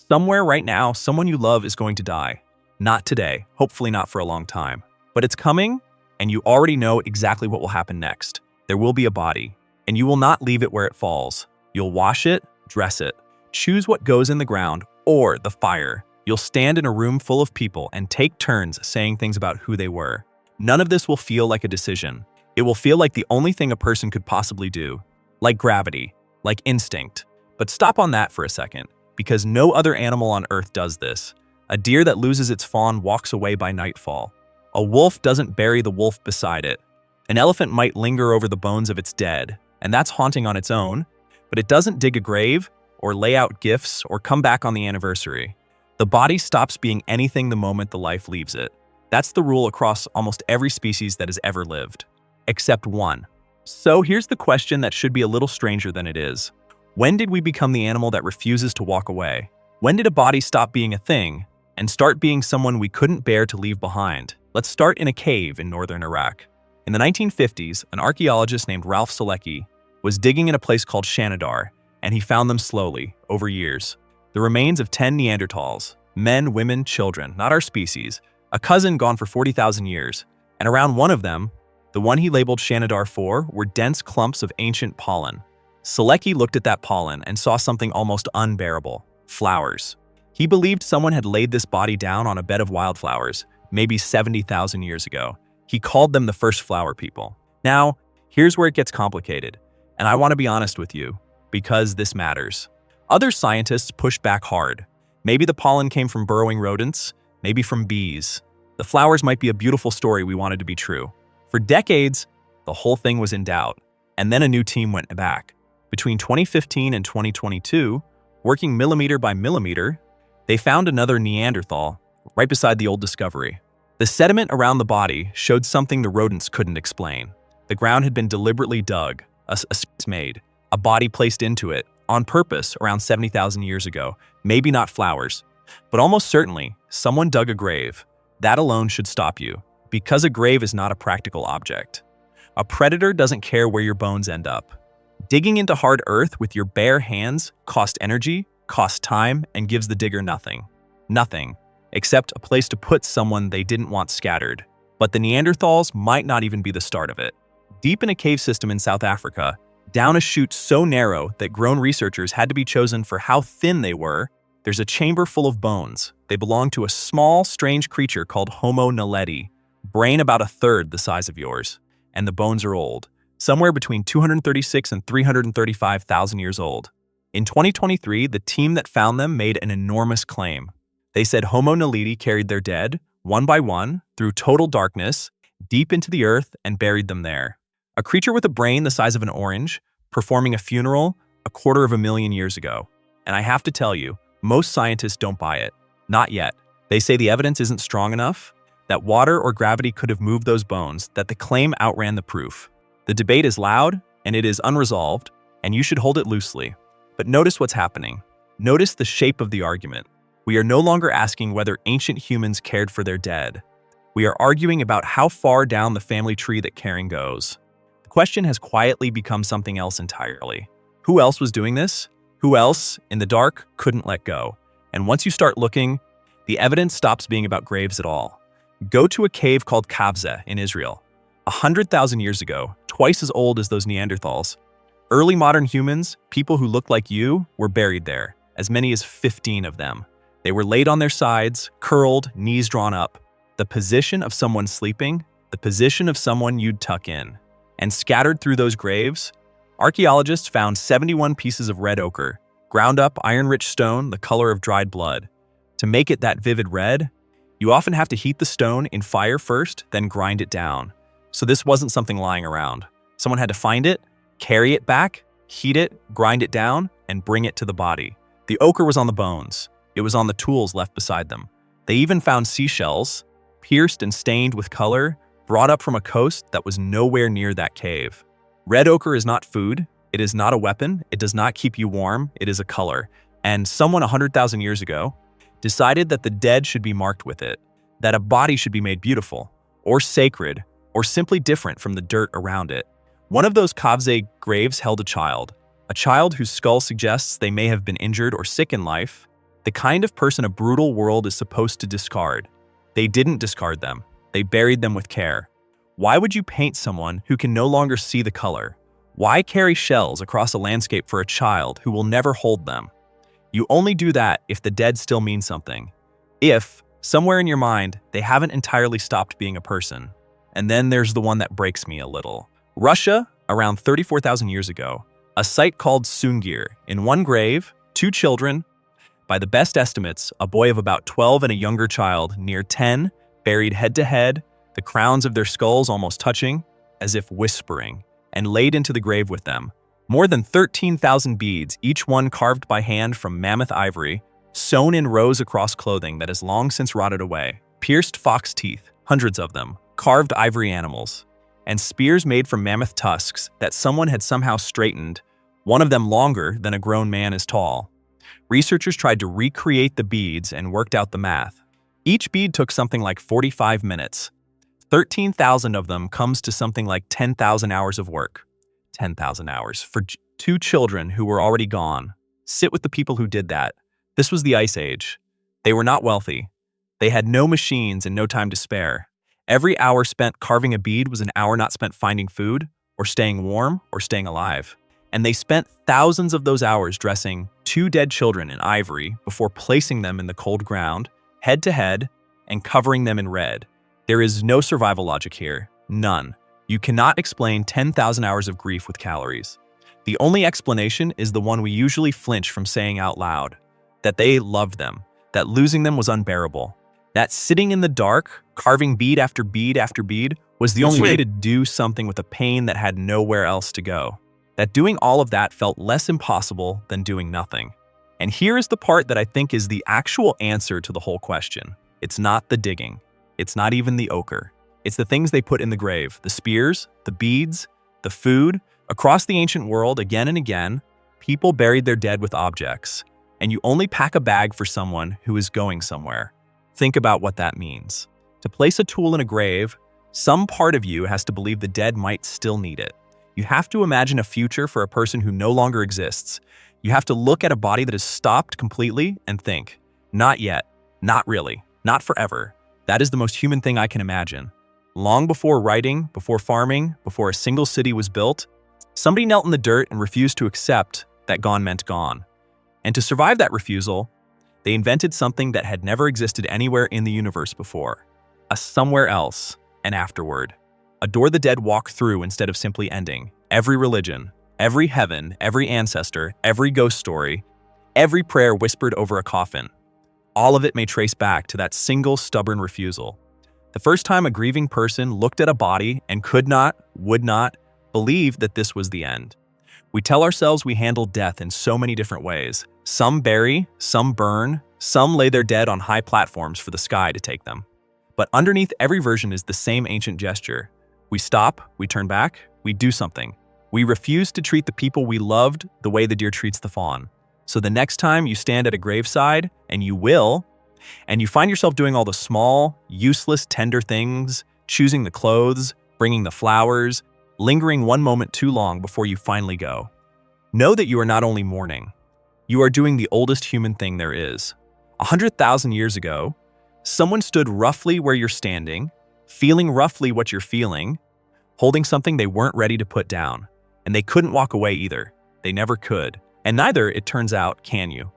Somewhere right now, someone you love is going to die. Not today, hopefully not for a long time. But it's coming, and you already know exactly what will happen next. There will be a body, and you will not leave it where it falls. You'll wash it, dress it, choose what goes in the ground or the fire. You'll stand in a room full of people and take turns saying things about who they were. None of this will feel like a decision. It will feel like the only thing a person could possibly do. Like gravity, like instinct. But stop on that for a second, because no other animal on Earth does this. A deer that loses its fawn walks away by nightfall. A wolf doesn't bury the wolf beside it. An elephant might linger over the bones of its dead, and that's haunting on its own, but it doesn't dig a grave, or lay out gifts, or come back on the anniversary. The body stops being anything the moment the life leaves it. That's the rule across almost every species that has ever lived. Except one. So here's the question that should be a little stranger than it is. When did we become the animal that refuses to walk away? When did a body stop being a thing and start being someone we couldn't bear to leave behind? Let's start in a cave in northern Iraq. In the 1950s, an archaeologist named Ralph Selecki was digging in a place called Shanidar, and he found them slowly, over years. The remains of 10 Neanderthals, men, women, children, not our species, a cousin gone for 40,000 years, and around one of them, the one he labeled Shanidar 4, were dense clumps of ancient pollen. Selecki looked at that pollen and saw something almost unbearable: flowers. He believed someone had laid this body down on a bed of wildflowers, maybe 70,000 years ago. He called them the first flower people. Now, here's where it gets complicated, and I want to be honest with you, because this matters. Other scientists pushed back hard. Maybe the pollen came from burrowing rodents, maybe from bees. The flowers might be a beautiful story we wanted to be true. For decades, the whole thing was in doubt, and then a new team went back. Between 2015 and 2022, working millimeter by millimeter, they found another Neanderthal right beside the old discovery. The sediment around the body showed something the rodents couldn't explain. The ground had been deliberately dug, a space made, a body placed into it, on purpose around 70,000 years ago. Maybe not flowers, but almost certainly, someone dug a grave. That alone should stop you, because a grave is not a practical object. A predator doesn't care where your bones end up. Digging into hard earth with your bare hands costs energy, costs time, and gives the digger nothing. Nothing, except a place to put someone they didn't want scattered. But the Neanderthals might not even be the start of it. Deep in a cave system in South Africa, down a chute so narrow that grown researchers had to be chosen for how thin they were, there's a chamber full of bones. They belong to a small, strange creature called Homo naledi, brain about a third the size of yours. And the bones are old, somewhere between 236 and 335,000 years old. In 2023, the team that found them made an enormous claim. They said Homo naledi carried their dead, one by one, through total darkness, deep into the earth, and buried them there. A creature with a brain the size of an orange, performing a funeral 250,000 years ago. And I have to tell you, most scientists don't buy it. Not yet. They say the evidence isn't strong enough, that water or gravity could have moved those bones, that the claim outran the proof. The debate is loud, and it is unresolved, and you should hold it loosely. But notice what's happening. Notice the shape of the argument. We are no longer asking whether ancient humans cared for their dead. We are arguing about how far down the family tree that caring goes. The question has quietly become something else entirely. Who else was doing this? Who else, in the dark, couldn't let go? And once you start looking, the evidence stops being about graves at all. Go to a cave called Kavze in Israel. 100,000 years ago, twice as old as those Neanderthals. Early modern humans, people who looked like you, were buried there, as many as 15 of them. They were laid on their sides, curled, knees drawn up. The position of someone sleeping, the position of someone you'd tuck in. And scattered through those graves, archaeologists found 71 pieces of red ochre, ground up iron-rich stone the color of dried blood. To make it that vivid red, you often have to heat the stone in fire first, then grind it down. So this wasn't something lying around. Someone had to find it, carry it back, heat it, grind it down, and bring it to the body. The ochre was on the bones. It was on the tools left beside them. They even found seashells, pierced and stained with color, brought up from a coast that was nowhere near that cave. Red ochre is not food. It is not a weapon. It does not keep you warm. It is a color. And someone 100,000 years ago decided that the dead should be marked with it, that a body should be made beautiful, or sacred, or simply different from the dirt around it. One of those Kavze graves held a child whose skull suggests they may have been injured or sick in life, The kind of person a brutal world is supposed to discard. They didn't discard them. They buried them with care. Why would you paint someone who can no longer see the color? Why carry shells across a landscape for a child who will never hold them? You only do that if the dead still mean something. If, somewhere in your mind, they haven't entirely stopped being a person. And then there's the one that breaks me a little. Russia, around 34,000 years ago, a site called Sungir. In one grave, 2 children, by the best estimates, a boy of about 12 and a younger child, near 10, buried head to head, the crowns of their skulls almost touching, as if whispering, and laid into the grave with them. More than 13,000 beads, each one carved by hand from mammoth ivory, sewn in rows across clothing that has long since rotted away, pierced fox teeth, hundreds of them, carved ivory animals, and spears made from mammoth tusks that someone had somehow straightened, one of them longer than a grown man is tall. Researchers tried to recreate the beads and worked out the math. Each bead took something like 45 minutes. 13,000 of them comes to something like 10,000 hours of work. 10,000 hours for 2 children who were already gone. Sit with the people who did that. This was the Ice Age. They were not wealthy. They had no machines and no time to spare. Every hour spent carving a bead was an hour not spent finding food, or staying warm, or staying alive. And they spent thousands of those hours dressing 2 dead children in ivory before placing them in the cold ground, head to head, and covering them in red. There is no survival logic here. None. You cannot explain 10,000 hours of grief with calories. The only explanation is the one we usually flinch from saying out loud. That they loved them. That losing them was unbearable. That sitting in the dark, carving bead after bead after bead, was the only way to do something with a pain that had nowhere else to go. That doing all of that felt less impossible than doing nothing. And here is the part that I think is the actual answer to the whole question. It's not the digging. It's not even the ochre. It's the things they put in the grave, the spears, the beads, the food. Across the ancient world, again and again, people buried their dead with objects. And you only pack a bag for someone who is going somewhere. Think about what that means. To place a tool in a grave, some part of you has to believe the dead might still need it. You have to imagine a future for a person who no longer exists. You have to look at a body that has stopped completely and think, not yet, not really, not forever. That is the most human thing I can imagine. Long before writing, before farming, before a single city was built, somebody knelt in the dirt and refused to accept that gone meant gone. And to survive that refusal, they invented something that had never existed anywhere in the universe before. A somewhere else, an afterward. A door the dead walk through instead of simply ending. Every religion, every heaven, every ancestor, every ghost story, every prayer whispered over a coffin. All of it may trace back to that single stubborn refusal. The first time a grieving person looked at a body and could not, would not, believe that this was the end. We tell ourselves we handle death in so many different ways. Some bury, some burn, some lay their dead on high platforms for the sky to take them. But underneath every version is the same ancient gesture. We stop, we turn back, we do something. We refuse to treat the people we loved the way the deer treats the fawn. So the next time you stand at a graveside, and you will, and you find yourself doing all the small, useless, tender things, choosing the clothes, bringing the flowers, lingering one moment too long before you finally go, know that you are not only mourning, you are doing the oldest human thing there is. 100,000 years ago, someone stood roughly where you're standing, feeling roughly what you're feeling, holding something they weren't ready to put down. And they couldn't walk away either. They never could. And neither, it turns out, can you.